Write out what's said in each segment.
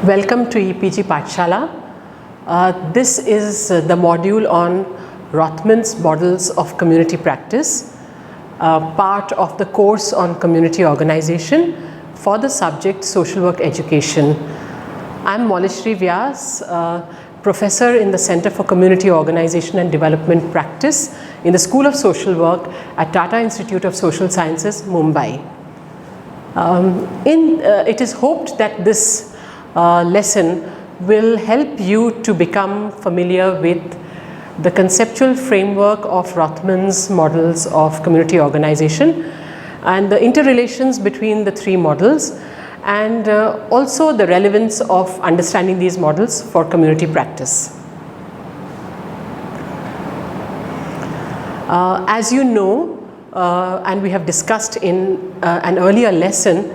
Welcome to EPG Pathshala. This is the module on Rothman's Models of Community Practice, part of the course on community organization for the subject Social Work Education. I am Mollishri Vyas, Professor in the Center for Community Organization and Development Practice in the School of Social Work at Tata Institute of Social Sciences, Mumbai. It is hoped that this lesson will help you to become familiar with the conceptual framework of Rothman's models of community organization and the interrelations between the three models, and also the relevance of understanding these models for community practice. As you know, and we have discussed in an earlier lesson,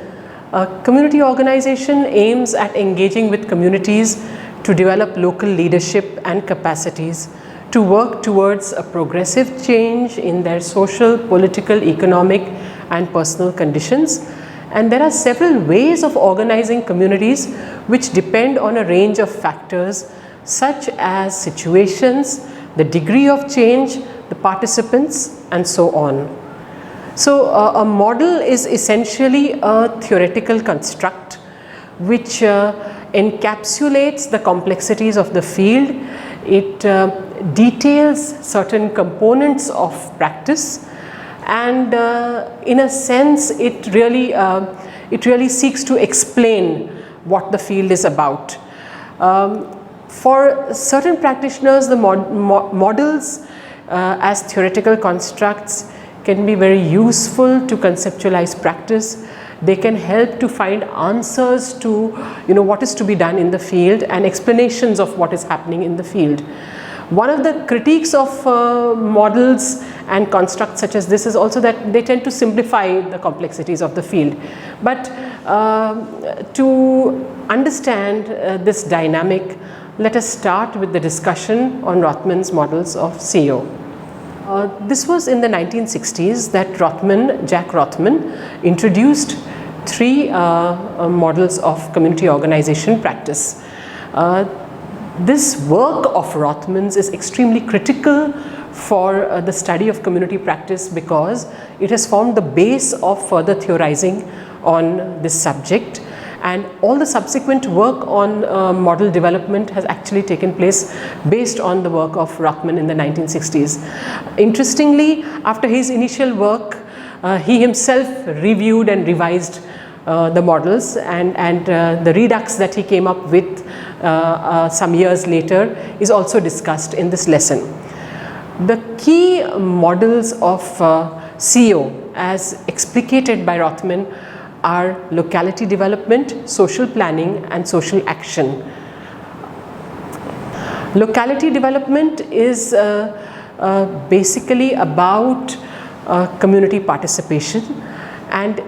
community organization aims at engaging with communities to develop local leadership and capacities to work towards a progressive change in their social, political, economic and personal conditions. And there are several ways of organizing communities which depend on a range of factors such as situations, the degree of change, the participants and so on. So a model is essentially a theoretical construct which encapsulates the complexities of the field. It details certain components of practice, and in a sense it really seeks to explain what the field is about. For certain practitioners, the models as theoretical constructs can be very useful to conceptualize practice. They can help to find answers to what is to be done in the field and explanations of what is happening in the field. One of the critiques of models and constructs such as this is also that they tend to simplify the complexities of the field. But to understand this dynamic, let us start with the discussion on Rothman's models of CO. This was in the 1960s that Jack Rothman introduced three models of community organization practice. This work of Rothman's is extremely critical for the study of community practice because it has formed the base of further theorizing on this subject, and all the subsequent work on model development has actually taken place based on the work of Rothman in the 1960s. Interestingly, after his initial work, he himself reviewed and revised the models, and the redux that he came up with some years later is also discussed in this lesson. The key models of CO as explicated by Rothman are locality development, social planning and social action. Locality development is basically about community participation, and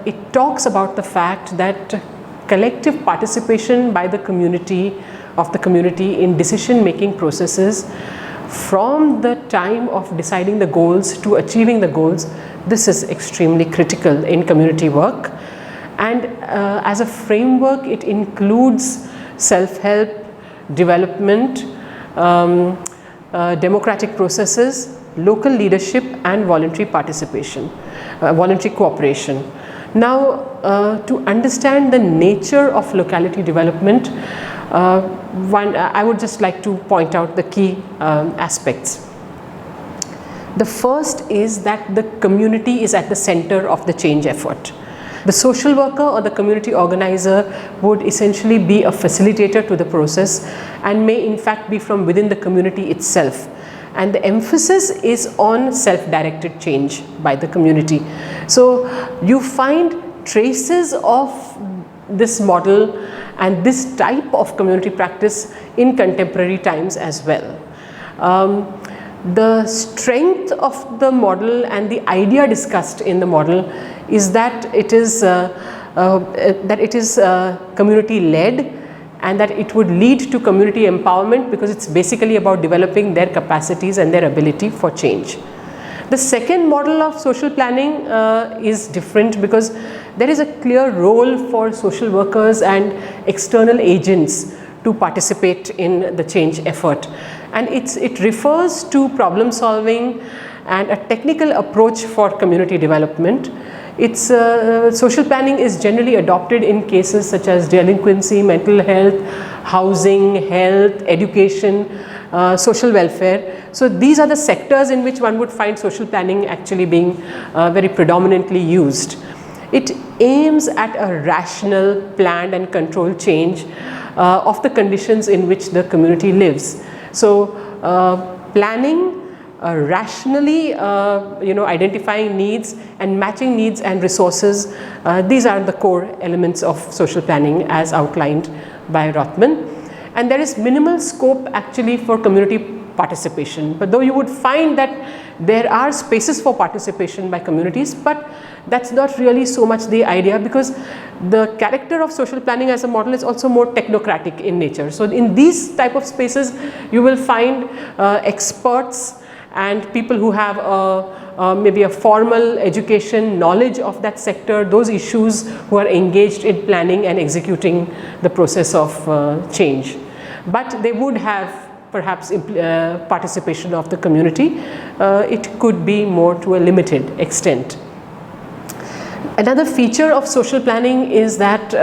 it talks about the fact that collective participation by the community in decision making processes from the time of deciding the goals to achieving the goals. This is extremely critical in community work, and as a framework it includes self-help, development, democratic processes, local leadership and voluntary participation, voluntary cooperation. Now to understand the nature of locality development, I would just like to point out the key aspects. The first is that the community is at the center of the change effort. The social worker or the community organizer would essentially be a facilitator to the process and may in fact be from within the community itself. And the emphasis is on self-directed change by the community. So you find traces of this model and this type of community practice in contemporary times as well. The strength of the model and the idea discussed in the model is that it is community led, and that it would lead to community empowerment because it's basically about developing their capacities and their ability for change. The second model of social planning is different because there is a clear role for social workers and external agents to participate in the change effort, and it refers to problem solving and a technical approach for community development. Social planning is generally adopted in cases such as delinquency, mental health, housing, health, education, social welfare. So these are the sectors in which one would find social planning actually being very predominantly used. It aims at a rational, planned and controlled change of the conditions in which the community lives. So planning rationally identifying needs and matching needs and resources, these are the core elements of social planning as outlined by Rothman. And there is minimal scope actually for community participation, but though you would find that there are spaces for participation by communities, but that's not really so much the idea, because the character of social planning as a model is also more technocratic in nature. So in these type of spaces you will find experts and people who have maybe a formal education, knowledge of that sector, those issues, who are engaged in planning and executing the process of change. But they would have perhaps participation of the community. It could be more to a limited extent. Another feature of social planning is that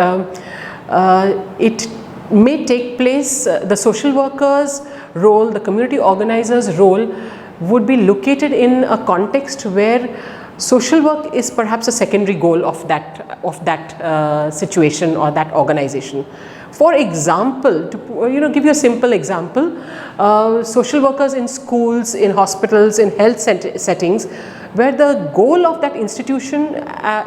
it may take place, the social workers' role, the community organizers' role would be located in a context where social work is perhaps a secondary goal of that situation or that organization. For example, to give you a simple example, social workers in schools, in hospitals, in health settings, where the goal of that institution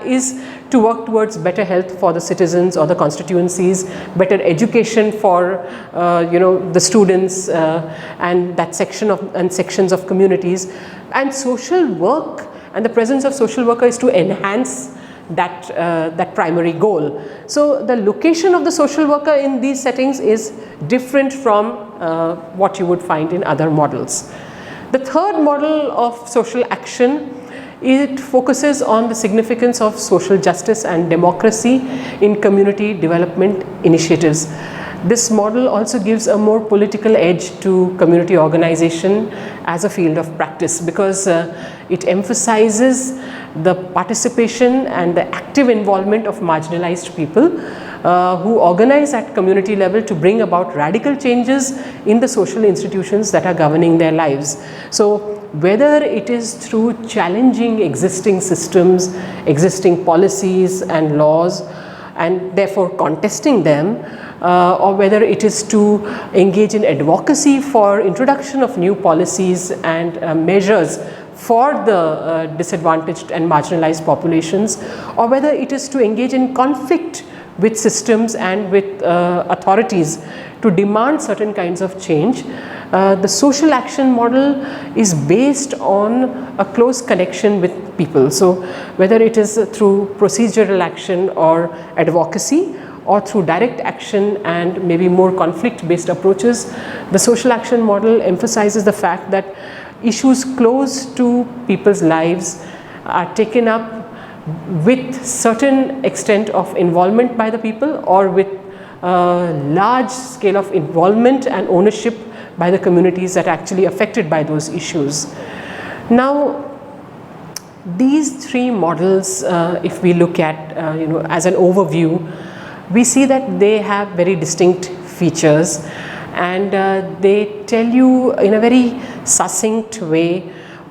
is to work towards better health for the citizens or the constituencies, better education for the students and that sections of communities, and social work and the presence of social worker is to enhance that primary goal. So the location of the social worker in these settings is different from what you would find in other models. The third model of social action, it focuses on the significance of social justice and democracy in community development initiatives. This model also gives a more political edge to community organization as a field of practice, because it emphasizes the participation and the active involvement of marginalized people who organize at community level to bring about radical changes in the social institutions that are governing their lives. So whether it is through challenging existing systems, existing policies and laws, and therefore contesting them, or whether it is to engage in advocacy for introduction of new policies and measures for the disadvantaged and marginalized populations, or whether it is to engage in conflict with systems and with authorities to demand certain kinds of change. The social action model is based on a close connection with people. So whether it is through procedural action or advocacy, or through direct action and maybe more conflict-based approaches, the social action model emphasizes the fact that issues close to people's lives are taken up with certain extent of involvement by the people, or with large scale of involvement and ownership by the communities that are actually affected by those issues. Now, these three models, if we look at as an overview, we see that they have very distinct features, and they tell you in a very succinct way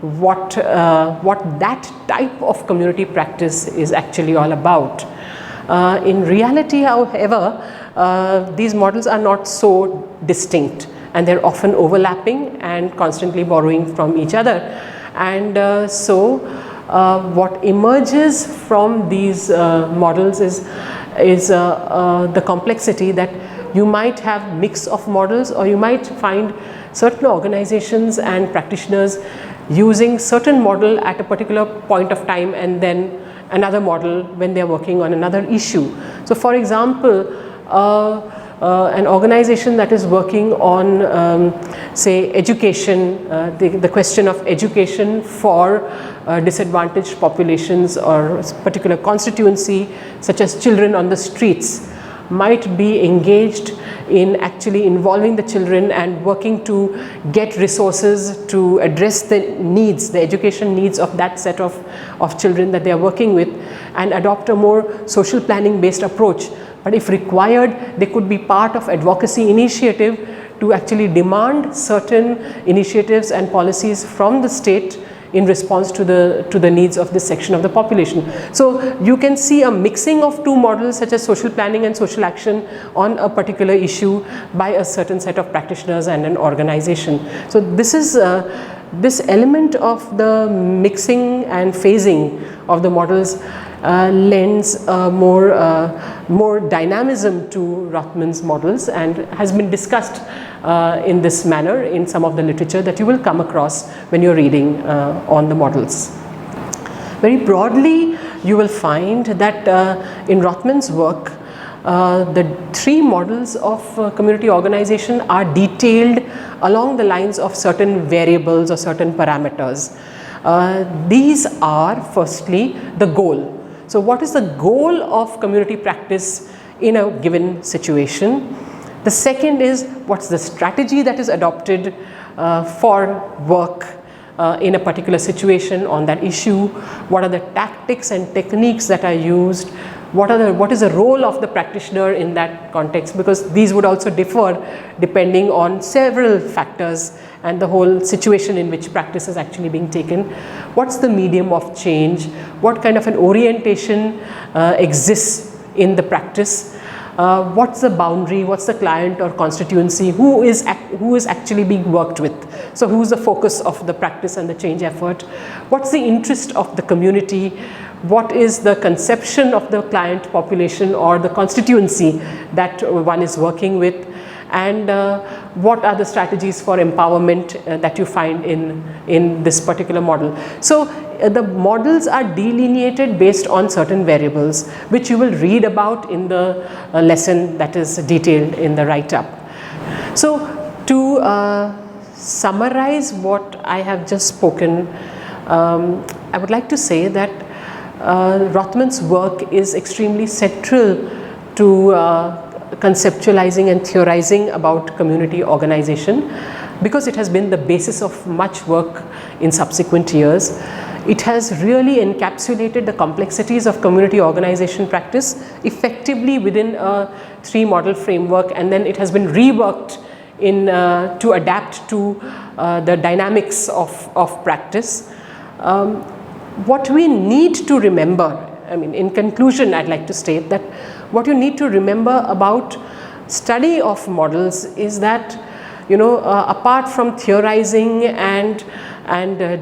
what that type of community practice is actually all about. In reality, however, these models are not so distinct, and they're often overlapping and constantly borrowing from each other. And so what emerges from these models is the complexity that you might have mix of models, or you might find certain organizations and practitioners using certain model at a particular point of time, and then another model when they are working on another issue. So for example, an organization that is working on say education, the question of education for disadvantaged populations or particular constituency such as children on the streets, might be engaged in actually involving the children and working to get resources to address the needs, the education needs of that set of children that they are working with, and adopt a more social planning based approach. But if required, they could be part of advocacy initiative to actually demand certain initiatives and policies from the state in response to the needs of this section of the population. So you can see a mixing of two models such as social planning and social action on a particular issue by a certain set of practitioners and an organization. So this is this element of the mixing and phasing of the models lends more dynamism to Rothman's models and has been discussed in this manner in some of the literature that you will come across when you're reading on the models. Very broadly, you will find that in Rothman's work, the three models of community organization are detailed along the lines of certain variables or certain parameters. These are firstly the goal. So what is the goal of community practice in a given situation? The second is what's the strategy that is adopted for work in a particular situation on that issue? What are the tactics and techniques that are used? What is the role of the practitioner in that context? Because these would also differ depending on several factors and the whole situation in which practice is actually being taken. What's the medium of change? What kind of an orientation exists in the practice? What's the boundary? What's the client or constituency? Who is actually being worked with? So who's the focus of the practice and the change effort? What's the interest of the community? What is the conception of the client population or the constituency that one is working with? And what are the strategies for empowerment that you find in this particular model? So the models are delineated based on certain variables, which you will read about in the lesson that is detailed in the write-up. So to summarize what I have just spoken, I would like to say that Rothman's work is extremely central to conceptualizing and theorizing about community organization because it has been the basis of much work in subsequent years. It has really encapsulated the complexities of community organization practice effectively within a three-model framework, and then it has been reworked to adapt to the dynamics of practice. What we need to remember, I mean, in conclusion, I'd like to state that what you need to remember about study of models is that, apart from theorizing and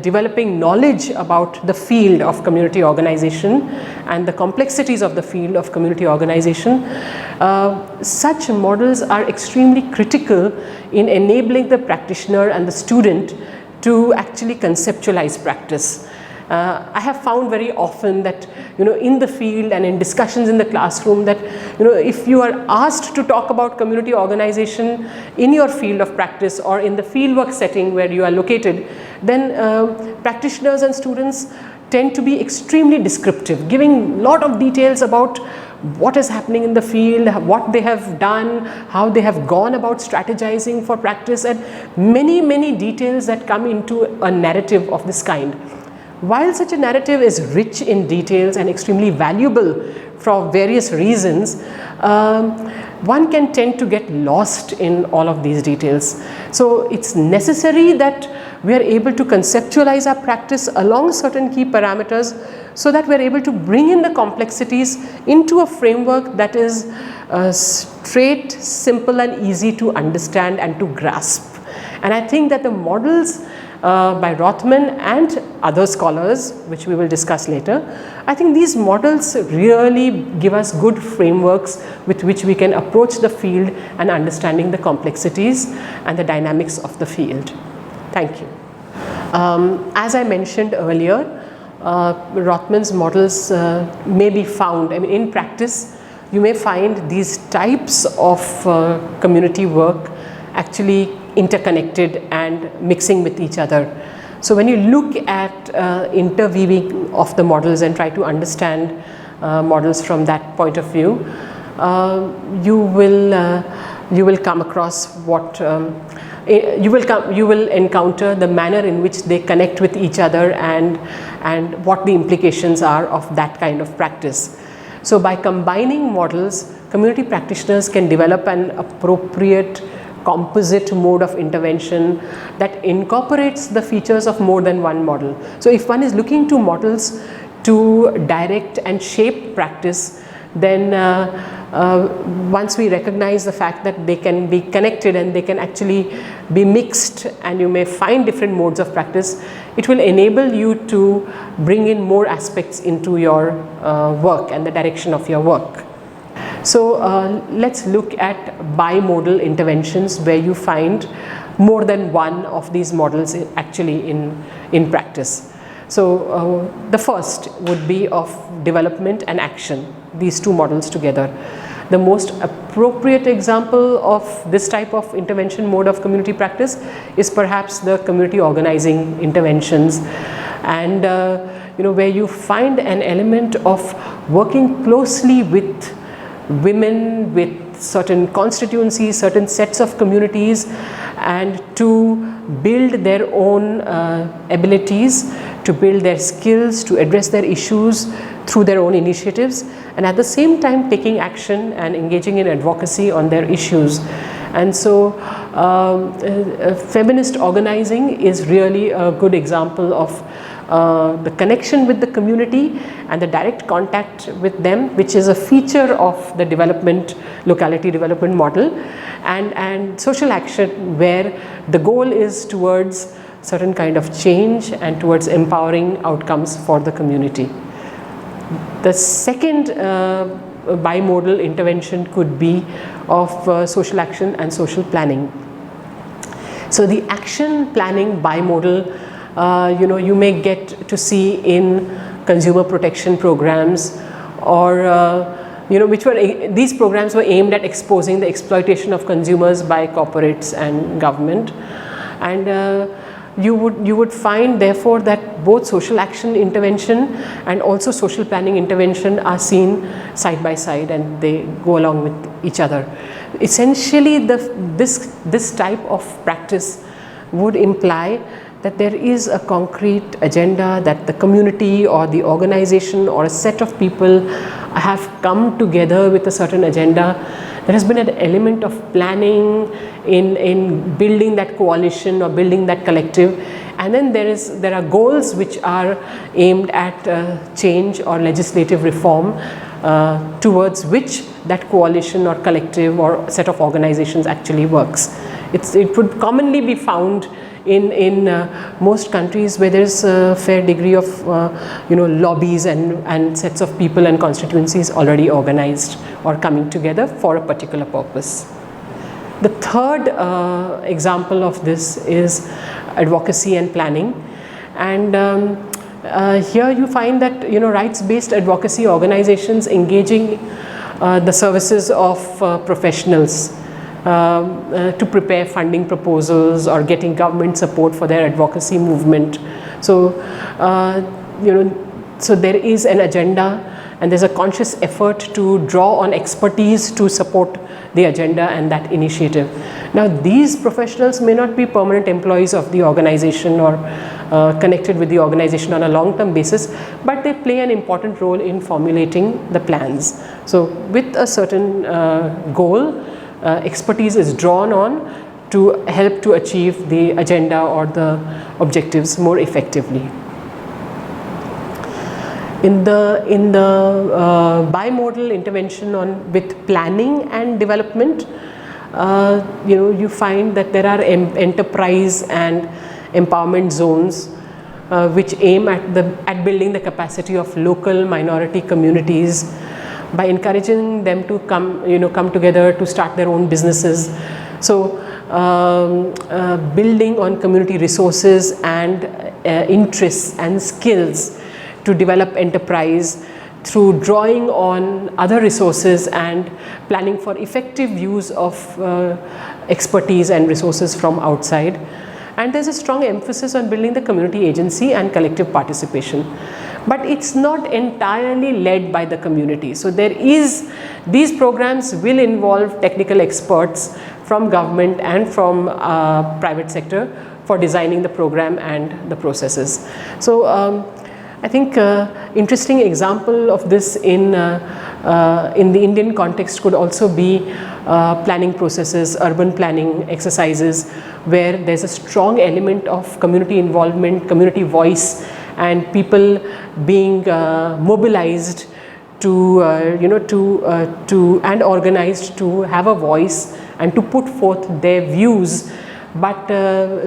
developing knowledge about the field of community organization and the complexities of the field of community organization, such models are extremely critical in enabling the practitioner and the student to actually conceptualize practice. I have found very often that in the field and in discussions in the classroom that if you are asked to talk about community organization in your field of practice or in the fieldwork setting where you are located, then practitioners and students tend to be extremely descriptive, giving a lot of details about what is happening in the field, what they have done, how they have gone about strategizing for practice, and many details that come into a narrative of this kind. While such a narrative is rich in details and extremely valuable for various reasons, one can tend to get lost in all of these details. So it's necessary that we are able to conceptualize our practice along certain key parameters so that we are able to bring in the complexities into a framework that is straight, simple and easy to understand and to grasp. And I think that the models by Rothman and other scholars, which we will discuss later, I think these models really give us good frameworks with which we can approach the field and understanding the complexities and the dynamics of the field. Thank you. As I mentioned earlier, Rothman's models may be found, in practice, you may find these types of community work actually interconnected and mixing with each other. So when you look at interweaving of the models and try to understand models from that point of view, you will come across what you will encounter the manner in which they connect with each other and what the implications are of that kind of practice. So by combining models, community practitioners can develop an appropriate composite mode of intervention that incorporates the features of more than one model. So if one is looking to models to direct and shape practice, then once we recognize the fact that they can be connected and they can actually be mixed and you may find different modes of practice, it will enable you to bring in more aspects into your work and the direction of your work. So let's look at bimodal interventions where you find more than one of these models actually in practice. So the first would be of development and action, these two models together. The most appropriate example of this type of intervention mode of community practice is perhaps the community organizing interventions, and where you find an element of working closely with women, with certain constituencies, certain sets of communities, and to build their own abilities, to build their skills, to address their issues through their own initiatives, and at the same time taking action and engaging in advocacy on their issues. And so feminist organizing is really a good example of the connection with the community and the direct contact with them, which is a feature of the locality development model, and social action where the goal is towards certain kind of change and towards empowering outcomes for the community. The second bimodal intervention could be of social action and social planning. So the action planning bimodal, you may get to see in consumer protection programs, or these programs were aimed at exposing the exploitation of consumers by corporates and government, and you would find therefore that both social action intervention and also social planning intervention are seen side by side and they go along with each other. Essentially this type of practice would imply that there is a concrete agenda, that the community or the organization or a set of people have come together with a certain agenda. There has been an element of planning in building that coalition or building that collective, and then there are goals which are aimed at change or legislative reform towards which that coalition or collective or set of organizations actually works. It would commonly be found in most countries where there is a fair degree of lobbies and sets of people and constituencies already organized or coming together for a particular purpose. The third example of this is advocacy and planning, and here you find that rights-based advocacy organizations engaging the services of professionals to prepare funding proposals or getting government support for their advocacy movement. So so there is an agenda and there's a conscious effort to draw on expertise to support the agenda and that initiative. Now these professionals may not be permanent employees of the organization or connected with the organization on a long-term basis, but they play an important role in formulating the plans. So with a certain goal, expertise is drawn on to help to achieve the agenda or the objectives more effectively. In the bimodal intervention with planning and development, you find that there are enterprise and empowerment zones which aim at building the capacity of local minority communities by encouraging them to come together to start their own businesses. So building on community resources and interests and skills to develop enterprise through drawing on other resources and planning for effective use of expertise and resources from outside. And there's a strong emphasis on building the community agency and collective participation. But it's not entirely led by the community. So these programs will involve technical experts from government and from private sector for designing the program and the processes. So I think interesting example of this in the Indian context could also be planning processes, urban planning exercises, where there's a strong element of community involvement, community voice, and people being mobilized to and organized to have a voice and to put forth their views, but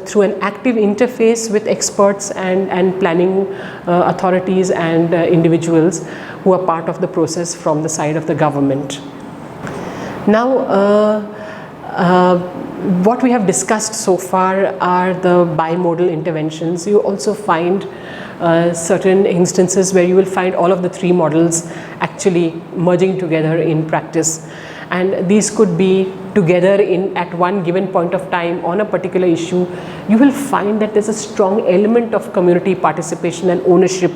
through an active interface with experts and planning authorities and individuals who are part of the process from the side of the government. Now, what we have discussed so far are the bimodal interventions. You also find certain instances where you will find all of the three models actually merging together in practice, and these could be together at one given point of time on a particular issue. You will find that there's a strong element of community participation and ownership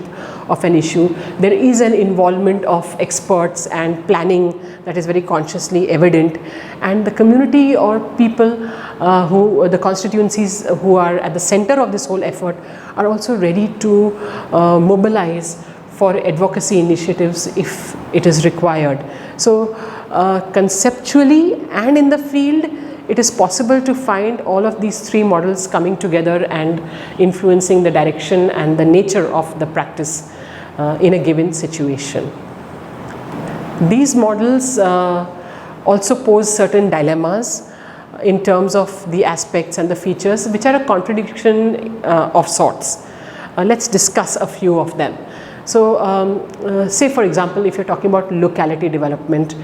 of an issue. There is an involvement of experts and planning that is very consciously evident, and the community or people the constituencies who are at the center of this whole effort are also ready to mobilize for advocacy initiatives if it is required. So conceptually and in the field, it is possible to find all of these three models coming together and influencing the direction and the nature of the practice in a given situation. These models also pose certain dilemmas in terms of the aspects and the features which are a contradiction of sorts. Let's discuss a few of them. So say for example, if you're talking about locality development,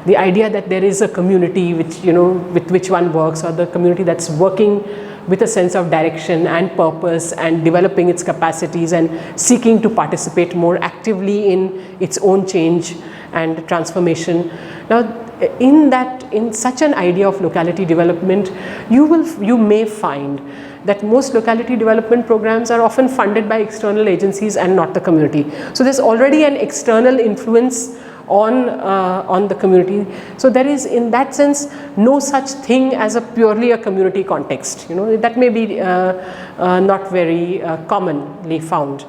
the idea that there is a community which, with which one works, or the community that's working with a sense of direction and purpose and developing its capacities and seeking to participate more actively in its own change and transformation. Now, in such an idea of locality development, you may find that most locality development programs are often funded by external agencies and not the community. So there's already an external influence on the community. So there is, in that sense, no such thing as purely a community context. That may be not very commonly found.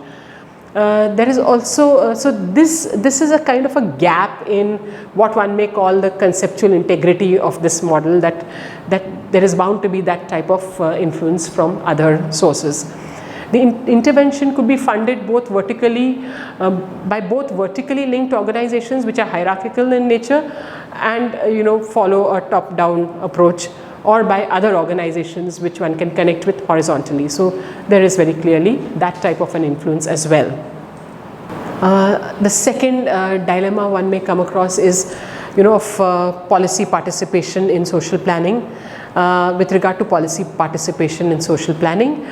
There is also so this is a kind of a gap in what one may call the conceptual integrity of this model, that there is bound to be that type of influence from other sources. The intervention could be funded both vertically by both vertically linked organizations which are hierarchical in nature and follow a top-down approach, or by other organizations which one can connect with horizontally. So there is very clearly that type of an influence as well. The second dilemma one may come across is of policy participation in social planning. With regard to policy participation in social planning,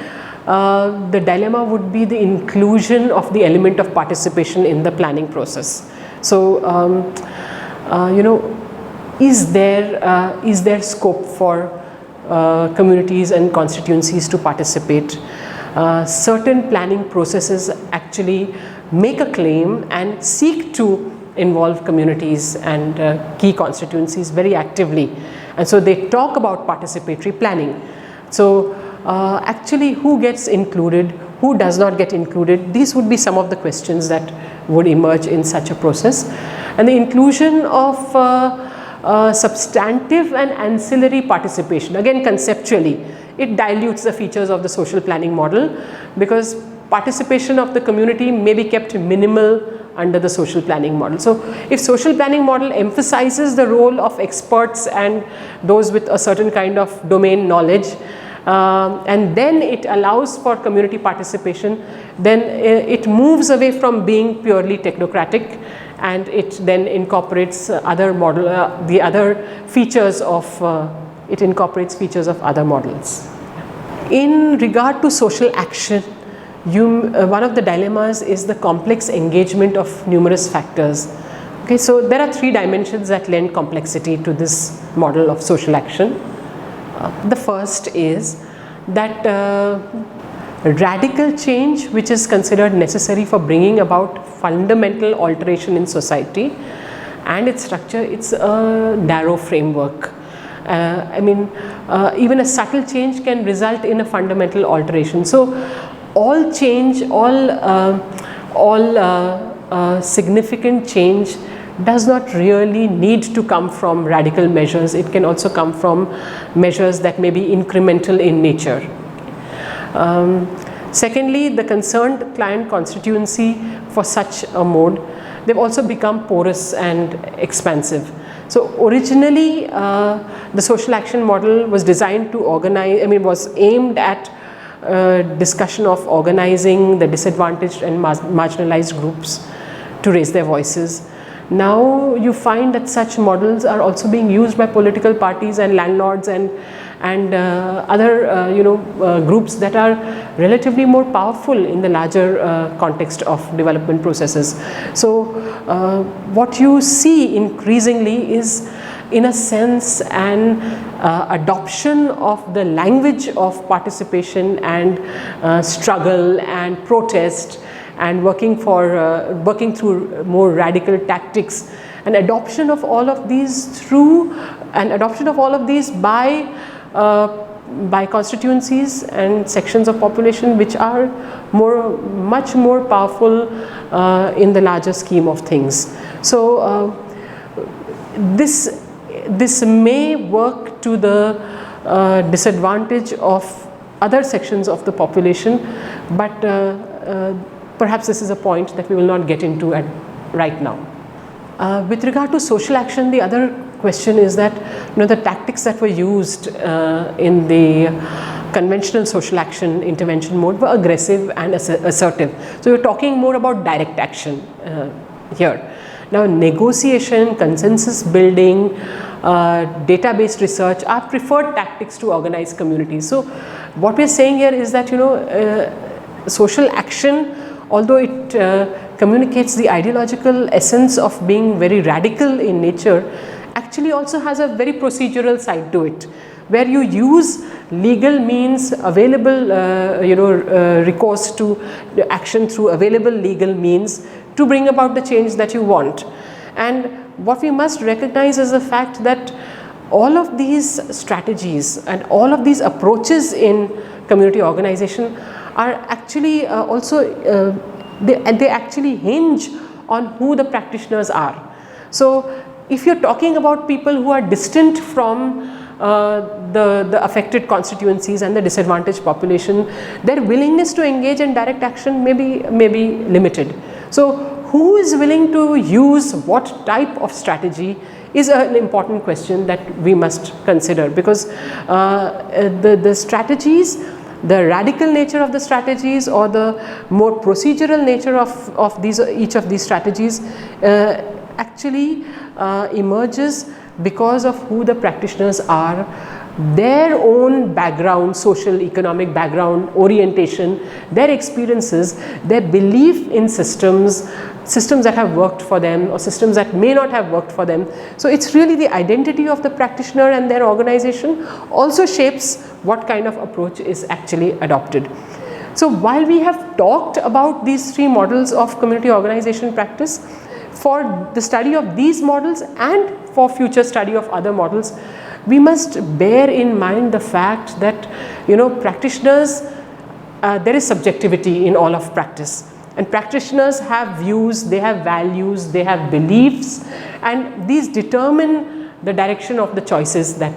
the dilemma would be the inclusion of the element of participation in the planning process. So is there scope for communities and constituencies to participate? Certain planning processes actually make a claim and seek to involve communities and key constituencies very actively, and so they talk about participatory planning. So actually, who gets included, who does not get included, these would be some of the questions that would emerge in such a process. And the inclusion of substantive and ancillary participation, again conceptually, it dilutes the features of the social planning model, because participation of the community may be kept minimal under the social planning model. So if social planning model emphasizes the role of experts and those with a certain kind of domain knowledge, and then it allows for community participation, then it moves away from being purely technocratic, and it then incorporates the other features of it incorporates features of other models. In regard to social action, one of the dilemmas is the complex engagement of numerous factors. Okay, so there are 3 dimensions that lend complexity to this model of social action. The first is that radical change, which is considered necessary for bringing about fundamental alteration in society and its structure, it's a narrow framework. Even a subtle change can result in a fundamental alteration. So all change, all significant change does not really need to come from radical measures. It can also come from measures that may be incremental in nature. Secondly, the concerned client constituency for such a mode, they've also become porous and expansive. So originally the social action model was designed to organize, was aimed at discussion of organizing the disadvantaged and marginalized groups to raise their voices. Now you find that such models are also being used by political parties and landlords and other groups that are relatively more powerful in the larger context of development processes. So what you see increasingly is, in a sense, an adoption of the language of participation and struggle and protest and working through more radical tactics, an adoption of all of these by constituencies and sections of population which are much more powerful in the larger scheme of things. So this may work to the disadvantage of other sections of the population, but perhaps this is a point that we will not get into right now. With regard to social action, the other question is that the tactics that were used in the conventional social action intervention mode were aggressive and assertive. So we're talking more about direct action here. Now negotiation, consensus building, data-based research are preferred tactics to organize communities. So what we're saying here is that social action, although it communicates the ideological essence of being very radical in nature, actually also has a very procedural side to it, where you use legal means available, recourse to action through available legal means to bring about the change that you want. And what we must recognize is the fact that all of these strategies and all of these approaches in community organization are actually they actually hinge on who the practitioners are. So if you're talking about people who are distant from the affected constituencies and the disadvantaged population, their willingness to engage in direct action may be limited. So who is willing to use what type of strategy is an important question that we must consider, because the strategies, the radical nature of the strategies or the more procedural nature of each of these strategies actually emerges because of who the practitioners are, their own background, social, economic background, orientation, their experiences, their belief in systems that have worked for them or systems that may not have worked for them. So it's really the identity of the practitioner and their organization also shapes what kind of approach is actually adopted. So while we have talked about these 3 models of community organization practice, for the study of these models and for future study of other models, we must bear in mind the fact that practitioners, there is subjectivity in all of practice, and practitioners have views, they have values, they have beliefs, and these determine the direction of the choices that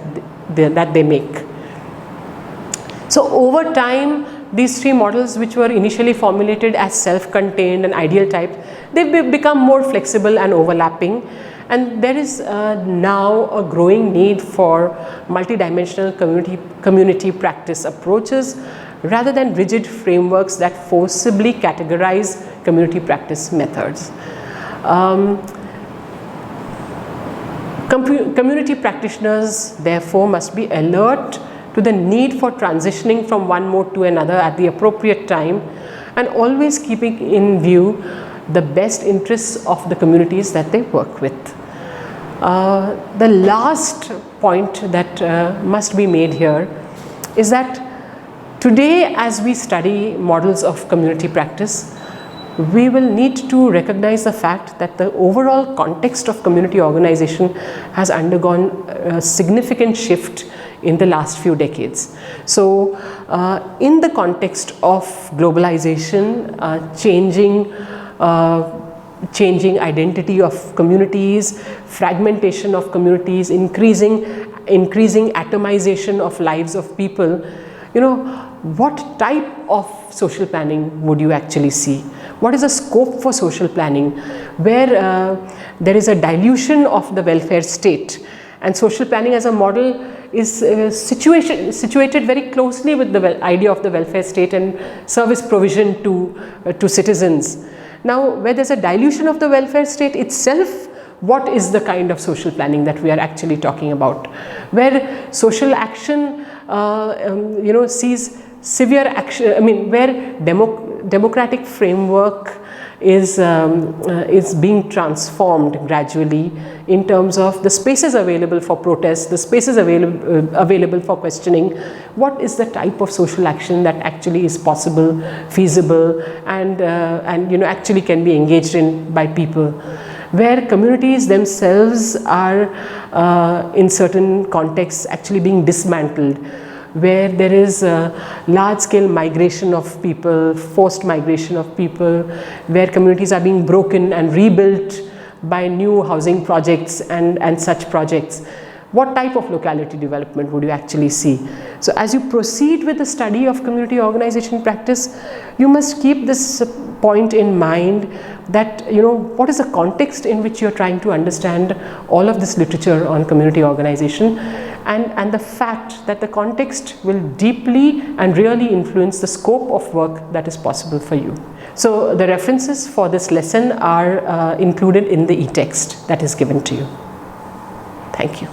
they make. So over time, these 3 models, which were initially formulated as self-contained and ideal type, they've become more flexible and overlapping, and there is now a growing need for multidimensional community practice approaches rather than rigid frameworks that forcibly categorize community practice methods. Community practitioners therefore must be alert to the need for transitioning from one mode to another at the appropriate time, and always keeping in view the best interests of the communities that they work with. The last point that must be made here is that today, as we study models of community practice, we will need to recognize the fact that the overall context of community organization has undergone a significant shift in the last few decades. So, in the context of globalization, changing identity of communities, fragmentation of communities, increasing atomization of lives of people, you know, what type of social planning would you actually see? What is the scope for social planning where there is a dilution of the welfare state, and social planning as a model is situated very closely with the idea of the welfare state and service provision to citizens. Now, where there is a dilution of the welfare state itself, what is the kind of social planning that we are actually talking about? Where social action sees severe action, I mean, where democratic framework is being transformed gradually in terms of the spaces available for protest, the spaces available for questioning. What is the type of social action that actually is possible, feasible, and actually can be engaged in by people? Where communities themselves are in certain contexts actually being dismantled, where there is large-scale migration of people, forced migration of people, where communities are being broken and rebuilt by new housing projects and such projects. What type of locality development would you actually see? So as you proceed with the study of community organization practice, you must keep this point in mind that, what is the context in which you're trying to understand all of this literature on community organization, and the fact that the context will deeply and really influence the scope of work that is possible for you. So the references for this lesson are included in the e-text that is given to you. Thank you.